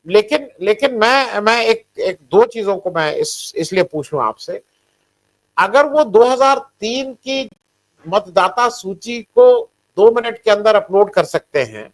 लेकिन लेकिन मैं एक दो चीजों को मैं इसलिए पूछ लूं आपसे, अगर वो 2003 की मतदाता सूची को 2 मिनट के अंदर अपलोड कर सकते हैं,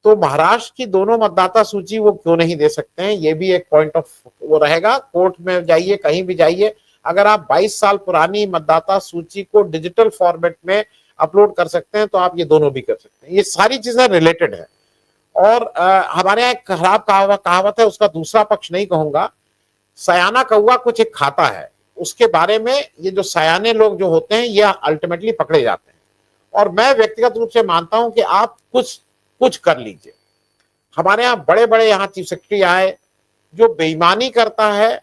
तो महाराष्ट्र की दोनों मतदाता सूची वो क्यों नहीं दे सकते हैं? ये भी एक पॉइंट ऑफ वो रहेगा। कोर्ट में जाइए, कहीं भी जाइए, अगर आप 22 साल पुरानी मतदाता सूची को डिजिटल फॉर्मेट में अपलोड कर सकते हैं, तो आप ये दोनों भी कर सकते हैं। ये सारी चीजें रिलेटेड है। और हमारे यहाँ एक खराब कहावत है, उसका दूसरा पक्ष नहीं कहूंगा, सयाना कौवा कुछ एक खाता है, उसके बारे में ये जो सयाने लोग जो होते हैं ये अल्टीमेटली पकड़े जाते हैं। और मैं व्यक्तिगत रूप से मानता हूं कि आप कुछ कुछ कर लीजिए। हमारे यहाँ बड़े बड़े यहाँ चीफ सेक्रेटरी आए, जो बेईमानी करता है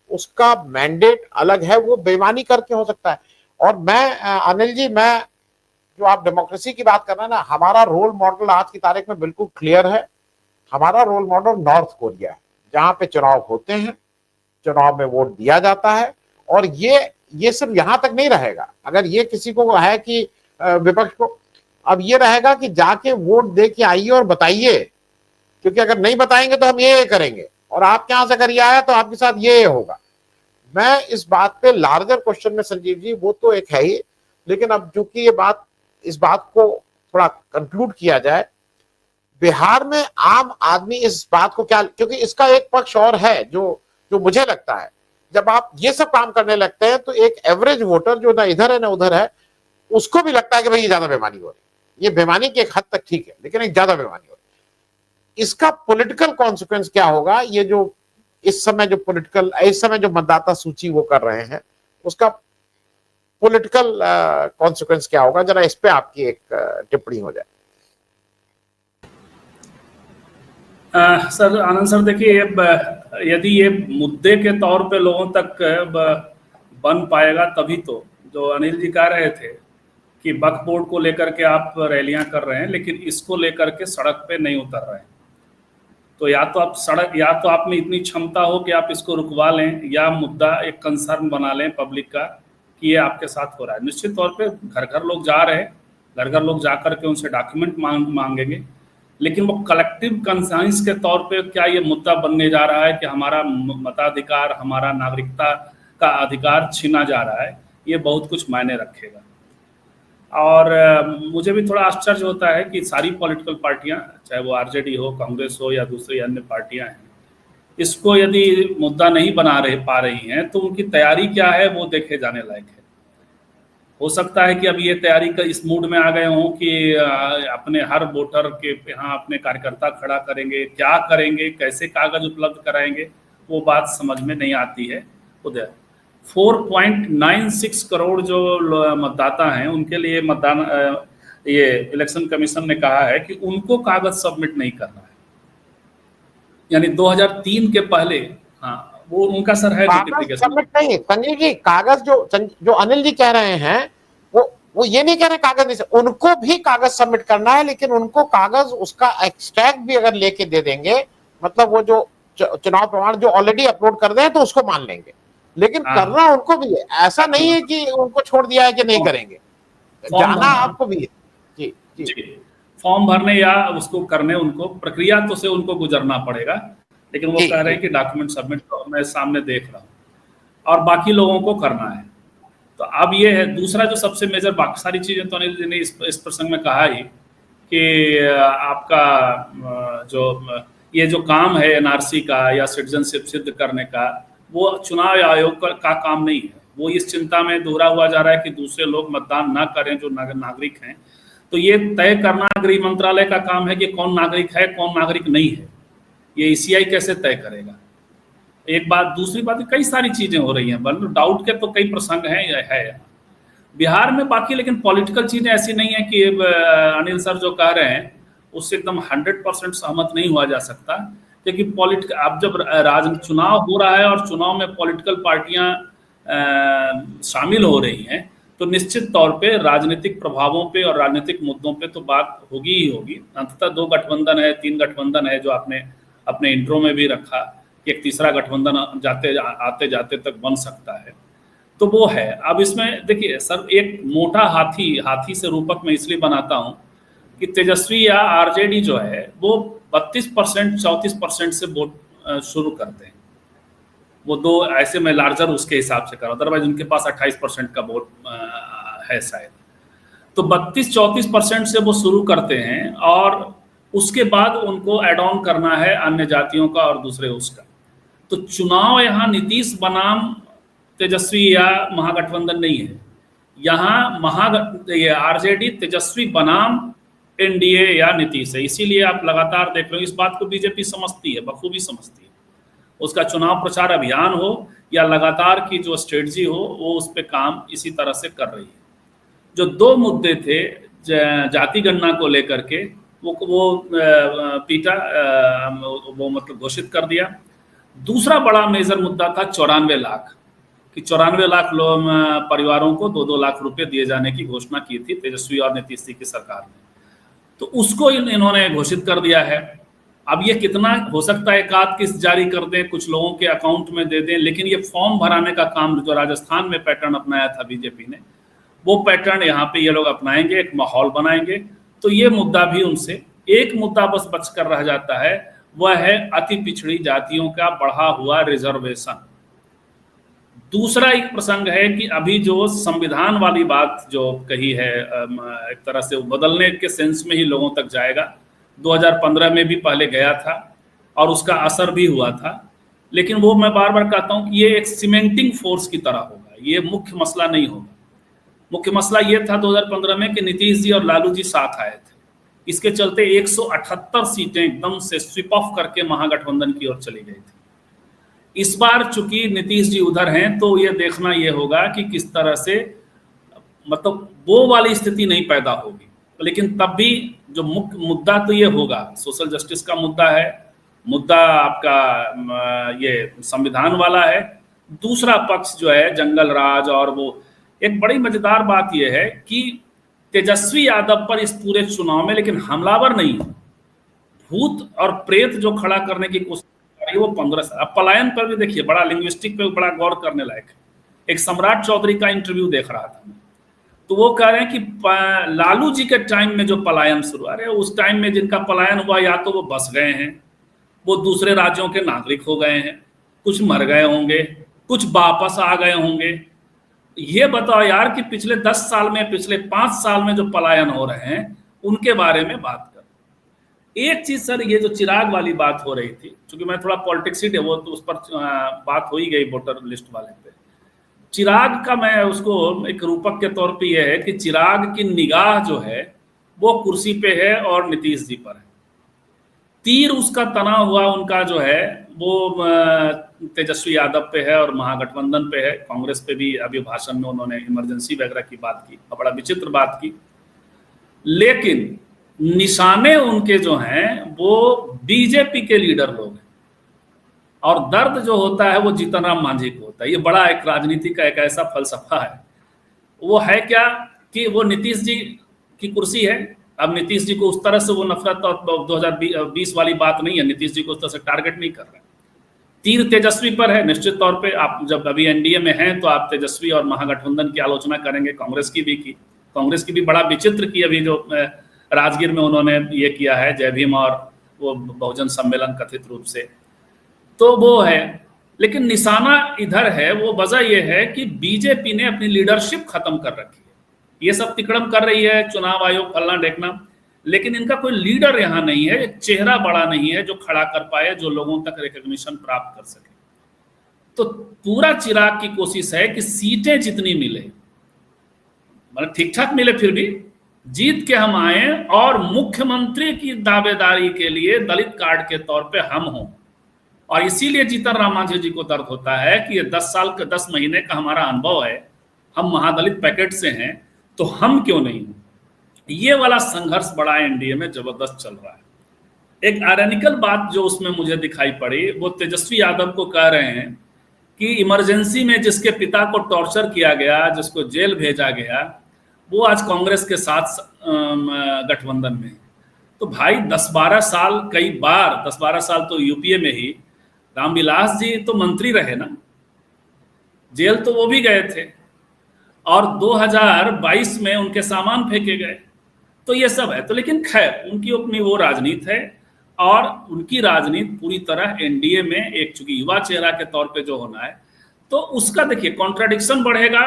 उसका मैंडेट अलग है, वो बेईमानी करके हो सकता है। और मैं अनिल जी, मैं जो आप डेमोक्रेसी की बात कर रहे हैं ना, हमारा रोल मॉडल आज की तारीख में बिल्कुल क्लियर है। हमारा रोल मॉडल नॉर्थ कोरिया है, जहां पे चुनाव होते हैं, चुनाव में वोट दिया जाता है। और ये सिर्फ यहां तक नहीं रहेगा। अगर ये किसी को है कि विपक्ष को, अब ये रहेगा कि जाके वोट दे के आइए और बताइए, क्योंकि अगर नहीं बताएंगे तो हम ये करेंगे, और आप यहां से अगर ये आया तो आपके साथ ये होगा। मैं इस बात पे लार्जर क्वेश्चन में संजीव जी, वो तो एक है ही, लेकिन अब चूंकि इस बात को थोड़ा कंक्लूड किया जाए, बिहार में आम आदमी इस बात को क्या, क्योंकि इसका एक पक्ष और है जो जो मुझे लगता है, जब आप ये सब काम करने लगते हैं तो एक एवरेज वोटर जो ना इधर है ना उधर है, उसको भी लगता है कि भाई ये ज्यादा बेईमानी हो रही है। ये बेईमानी की एक हद तक ठीक है, लेकिन एक ज्यादा बेईमानी हो रही है। इसका पॉलिटिकल कॉन्सिक्वेंस क्या होगा? ये जो इस समय जो मतदाता सूची वो कर रहे हैं, उसका पॉलिटिकल कॉन्सिक्वेंस क्या होगा? जरा इस पे आपकी एक टिप्पणी हो जाए। सर, आनंद सर, देखिए, यदि ये मुद्दे के तौर पे लोगों तक बन पाएगा तभी तो, जो अनिल जी कह रहे थे कि वक्फ बोर्ड को लेकर के आप रैलियां कर रहे हैं लेकिन इसको लेकर के सड़क पे नहीं उतर रहे हैं, तो या तो आप में इतनी क्षमता हो कि आप इसको रुकवा लें, या मुद्दा एक कंसर्न बना लें पब्लिक का कि ये आपके साथ हो रहा है। निश्चित तौर पे घर घर लोग जा रहे हैं, घर घर लोग जा करके उनसे डॉक्यूमेंट मांगेंगे, लेकिन वो कलेक्टिव कंसाइंस के तौर पे क्या ये मुद्दा बनने जा रहा है कि हमारा मताधिकार, हमारा नागरिकता का अधिकार छीना जा रहा है, ये बहुत कुछ मायने रखेगा। और मुझे भी थोड़ा आश्चर्य होता है कि सारी पॉलिटिकल पार्टियां, चाहे वो आरजेडी हो, कांग्रेस हो या दूसरी अन्य पार्टियां हैं, इसको यदि मुद्दा नहीं पा रही हैं तो उनकी तैयारी क्या है वो देखे जाने लायक है। हो सकता है कि अब ये तैयारी का इस मूड में आ गए हों कि अपने हर वोटर के यहाँ अपने कार्यकर्ता खड़ा करेंगे, क्या करेंगे, कैसे कागज उपलब्ध कराएंगे, वो बात समझ में नहीं आती है। उधर 4.96 करोड़ जो मतदाता हैं उनके लिए ये इलेक्शन कमीशन ने कहा है कि उनको कागज सबमिट नहीं करना है, यानी 2003 के पहले। हाँ, वो उनका सर है नोटिफिकेशन सबमिट नहीं। संजीव जी, कागज जो अनिल जी कह रहे हैं, वो ये नहीं कह रहे कागज नहीं, उनको भी कागज सबमिट करना है, लेकिन उनको कागज उसका एक्सट्रैक्ट भी अगर लेके दे देंगे, मतलब वो जो चुनाव प्रमाण जो ऑलरेडी अपलोड कर दें तो उसको मान लेंगे, लेकिन करना उनको भी है। ऐसा नहीं है कि उनको छोड़ दिया है कि नहीं करेंगे, जाना आपको भी है। जी जी, फॉर्म भरने या उसको करने उनको प्रक्रिया तो से उनको गुजरना पड़ेगा, लेकिन वो कह रहे हैं कि डॉक्यूमेंट सबमिट तो मैं सामने देख रहा हूँ और बाकी लोगों को करना है। तो अब ये है दूसरा जो सबसे मेजर, बाकी सारी चीजें तो अनिल जी ने इस प्रसंग में कहा ही कि आपका ये जो काम है एनआरसी का या सिटीजनशिप सिद्ध करने का, वो चुनाव आयोग का काम नहीं है। वो इस चिंता में दोहरा हुआ जा रहा है कि दूसरे लोग मतदान ना करें जो नागरिक हैं। तो ये तय करना गृह मंत्रालय का काम है कि कौन नागरिक है कौन नागरिक नहीं है, ये ईसीआई कैसे तय करेगा। एक बात, दूसरी बात, कई सारी चीजें हो रही हैं, डाउट के तो कई प्रसंग है बिहार में। बाकी लेकिन पॉलिटिकल चीजें ऐसी नहीं है कि अनिल सर जो कह रहे हैं उससे एकदम 100% सहमत नहीं हुआ जा सकता, क्योंकि अब जब चुनाव हो रहा है और चुनाव में पॉलिटिकल पार्टियां शामिल हो रही हैं, तो निश्चित तौर पे राजनीतिक प्रभावों पे और राजनीतिक मुद्दों पे तो बात होगी ही होगी। अंततः 2 गठबंधन है, 3 गठबंधन है, जो आपने अपने इंट्रो में भी रखा कि एक तीसरा गठबंधन आते जाते तक बन सकता है, तो वो है। अब इसमें देखिए सर, एक मोटा हाथी से रूपक में इसलिए बनाता हूँ कि तेजस्वी या आरजेडी जो है वो 32% 34% से वोट शुरू करते हैं। वो दो ऐसे मैं लार्जर उसके हिसाब से कर रहा हूँ, अदरवाइज उनके पास 28% का वोट है शायद। तो 32-34% से वो शुरू करते हैं और उसके बाद उनको एड ऑन करना है अन्य जातियों का और दूसरे उसका। तो चुनाव यहाँ नीतीश बनाम तेजस्वी या महागठबंधन नहीं है, यहाँ ये आरजेडी तेजस्वी बनाम एनडीए या नीतीश है। इसीलिए आप लगातार देख रहे हो, इस बात को बीजेपी समझती है, बखूबी समझती है। उसका चुनाव प्रचार अभियान हो या लगातार की जो स्ट्रेटजी हो, वो उस पर काम इसी तरह से कर रही है। जो दो मुद्दे थे जाति गणना को लेकर के, वो पीटा, वो मतलब घोषित कर दिया। दूसरा बड़ा मेजर मुद्दा था 94 लाख, कि 94 लाख परिवारों को 2-2 लाख रुपए दिए जाने की घोषणा की थी तेजस्वी और नीतीश जी की सरकार ने। तो उसको इन्होंने घोषित कर दिया है। अब ये कितना हो सकता है, एक आध किस्त जारी कर दें, कुछ लोगों के अकाउंट में दे दें, लेकिन ये फॉर्म भराने का काम जो राजस्थान में पैटर्न अपनाया था बीजेपी ने, वो पैटर्न यहाँ पे ये लोग अपनाएंगे, एक माहौल बनाएंगे। तो ये मुद्दा भी उनसे, एक मुद्दा बस बचकर रह जाता है, वह है अति पिछड़ी जातियों का बढ़ा हुआ रिजर्वेशन। दूसरा एक प्रसंग है कि अभी जो संविधान वाली बात जो कही है, एक तरह से बदलने के सेंस में ही लोगों तक जाएगा। 2015 में भी पहले गया था और उसका असर भी हुआ था, लेकिन वो मैं बार बार कहता हूँ कि ये एक सीमेंटिंग फोर्स की तरह होगा, ये मुख्य मसला नहीं होगा। मुख्य मसला ये था 2015 में कि नीतीश जी और लालू जी साथ आए थे, इसके चलते 178 सीटें एकदम से स्विप ऑफ करके महागठबंधन की ओर चली गई थी। इस बार चूंकि नीतीश जी उधर हैं, तो ये देखना ये होगा कि किस तरह से, मतलब वो वाली स्थिति नहीं पैदा होगी। लेकिन तब भी जो मुख्य मुद्दा तो ये होगा, सोशल जस्टिस का मुद्दा है, मुद्दा आपका ये संविधान वाला है। दूसरा पक्ष जो है जंगल राज, और वो एक बड़ी मजेदार बात यह है कि तेजस्वी यादव पर इस पूरे चुनाव में लेकिन हमलावर नहीं है, भूत और प्रेत जो खड़ा करने की कोशिश कर रही है वो 15 साल। अब पलायन पर भी देखिए, बड़ा लिंग्विस्टिक पे बड़ा गौर करने लायक है। एक सम्राट चौधरी का इंटरव्यू देख रहा था मैं, तो वो कह रहे हैं कि लालू जी के टाइम में जो पलायन शुरू, अरे उस टाइम में जिनका पलायन हुआ, या तो वो बस गए हैं, वो दूसरे राज्यों के नागरिक हो गए हैं, कुछ मर गए होंगे, कुछ वापस आ गए होंगे। ये बताओ यार कि पिछले 10 साल में, पिछले 5 साल में जो पलायन हो रहे हैं, उनके बारे में बात कर। एक चीज सर, ये जो चिराग वाली बात हो रही थी, क्योंकि मैं थोड़ा पॉलिटिक्स ही वो तो उस पर बात हो ही गई वोटर लिस्ट वाले पे। चिराग का मैं उसको एक रूपक के तौर पे यह है कि चिराग की निगाह जो है वो कुर्सी पे है और नीतीश जी पर है। तीर उसका तना हुआ उनका जो है वो तेजस्वी यादव पे है और महागठबंधन पे है। कांग्रेस पे भी अभी भाषण में उन्होंने इमरजेंसी वगैरह की बात की, बड़ा विचित्र बात की। लेकिन निशाने उनके जो हैं वो बीजेपी के लीडर लोग हैं, और दर्द जो होता है वो जीतन राम मांझी को होता है। ये बड़ा एक राजनीति का एक ऐसा फलसफा है। वो है क्या कि वो नीतीश जी की कुर्सी है। अब नीतीश जी को उस तरह से वो नफरत और 2020 वाली बात नहीं है, नीतीश जी को उस तरह से टारगेट नहीं कर रहे। तीर तेजस्वी पर है निश्चित तौर पे। आप जब अभी एनडीए में हैं तो आप तेजस्वी और महागठबंधन की आलोचना करेंगे, कांग्रेस की भी की। कांग्रेस की भी बड़ा विचित्र की, अभी जो राजगीर में उन्होंने ये किया है, जय भीम और वो बहुजन सम्मेलन कथित रूप से, तो वो है। लेकिन निशाना इधर है, वो वजह यह है कि बीजेपी ने अपनी लीडरशिप खत्म कर रखी है। ये सब तिकड़म कर रही है, चुनाव आयोग फलना ढेकना, लेकिन इनका कोई लीडर यहाँ नहीं है, एक चेहरा बड़ा नहीं है जो खड़ा कर पाए, जो लोगों तक रिकॉग्निशन प्राप्त कर सके। तो पूरा चिराग की कोशिश है कि सीटें जितनी मिले, मतलब ठीक ठाक मिले, फिर भी जीत के हम आए और मुख्यमंत्री की दावेदारी के लिए दलित कार्ड के तौर पे हम हों। और इसीलिए जीतन राम मांझी जी को दर्द होता है कि ये 10 साल का 10 महीने का हमारा अनुभव है, हम महादलित पैकेट से हैं, तो हम क्यों नहीं। ये वाला संघर्ष बड़ा एनडीए में जबरदस्त चल रहा है। एक आयरनिकल बात जो उसमें मुझे दिखाई पड़ी, वो तेजस्वी यादव को कह रहे हैं कि इमरजेंसी में जिसके पिता को टॉर्चर किया गया, जिसको जेल भेजा गया, वो आज कांग्रेस के साथ गठबंधन में। तो भाई 10-12 साल, कई बार 10-12 साल तो यूपीए में ही रामविलास जी तो मंत्री रहे ना, जेल तो वो भी गए थे, और 2022 में उनके सामान फेंके गए। तो ये सब है। तो लेकिन खैर, उनकी अपनी वो राजनीति है। और उनकी राजनीति पूरी तरह एनडीए में एक चूंकि युवा चेहरा के तौर पे जो होना है, तो उसका देखिए कॉन्ट्राडिक्शन बढ़ेगा,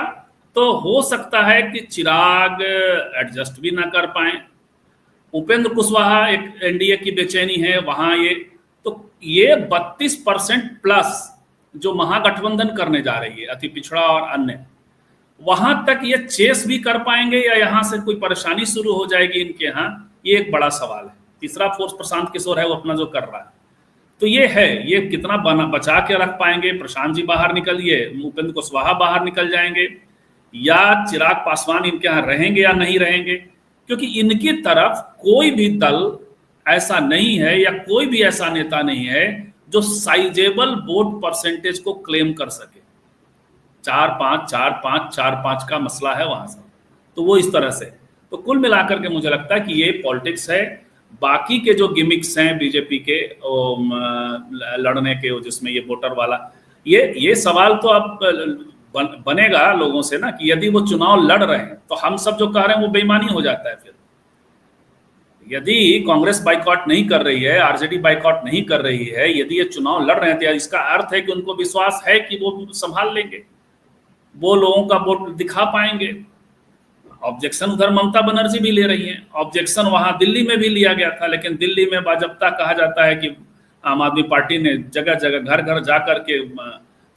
तो हो सकता है कि चिराग एडजस्ट भी ना कर पाए, उपेंद्र कुशवाहा एक एनडीए की बेचैनी है वहां, ये 32% प्लस जो महागठबंधन करने जा रही है अति पिछड़ा और अन्य, वहां तक ये चेस भी कर पाएंगे या यहां से कोई परेशानी शुरू हो जाएगी इनके यहाँ, ये एक बड़ा सवाल है। तीसरा फोर्स प्रशांत किशोर है, वो अपना जो कर रहा है, तो ये है, ये कितना बचा के रख पाएंगे। प्रशांत जी बाहर निकलिए, उपेंद्र कुशवाहा बाहर निकल जाएंगे, या चिराग पासवान इनके यहाँ रहेंगे या नहीं रहेंगे, क्योंकि इनकी तरफ कोई भी दल ऐसा नहीं है या कोई भी ऐसा नेता नहीं है जो साइजेबल वोट परसेंटेज को क्लेम कर सके। 4-5 4-5 4-5 का मसला है वहां से, तो वो इस तरह से, तो कुल मिलाकर के मुझे लगता है कि ये पॉलिटिक्स है। बाकी के जो गिमिक्स हैं बीजेपी के लड़ने के, जिसमें ये वोटर वाला, ये सवाल तो अब बनेगा लोगों से ना, कि यदि वो चुनाव लड़ रहे हैं तो हम सब जो कह रहे हैं वो बेईमानी हो जाता है। फिर यदि कांग्रेस बाइकआउट नहीं कर रही है, आरजेडी बाइकआउट नहीं कर रही है, यदि ये चुनाव लड़ रहे हैं, तो इसका अर्थ है कि उनको विश्वास है कि वो संभाल लेंगे, वो लोगों का वोट दिखा पाएंगे। ऑब्जेक्शन उधर ममता बनर्जी भी ले रही हैं, ऑब्जेक्शन वहां दिल्ली में भी लिया गया था, लेकिन दिल्ली में बाजब्ता कहा जाता है कि आम आदमी पार्टी ने जगह जगह घर घर जा करके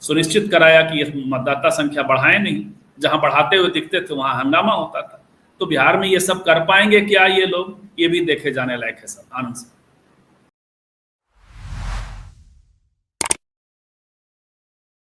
सुनिश्चित कराया कि ये मतदाता संख्या बढ़ाए नहीं, जहां बढ़ाते हुए दिखते थे वहां हंगामा होता था। तो बिहार में ये सब कर पाएंगे क्या ये लोग, ये भी देखे जाने लायक है। सब आनंद।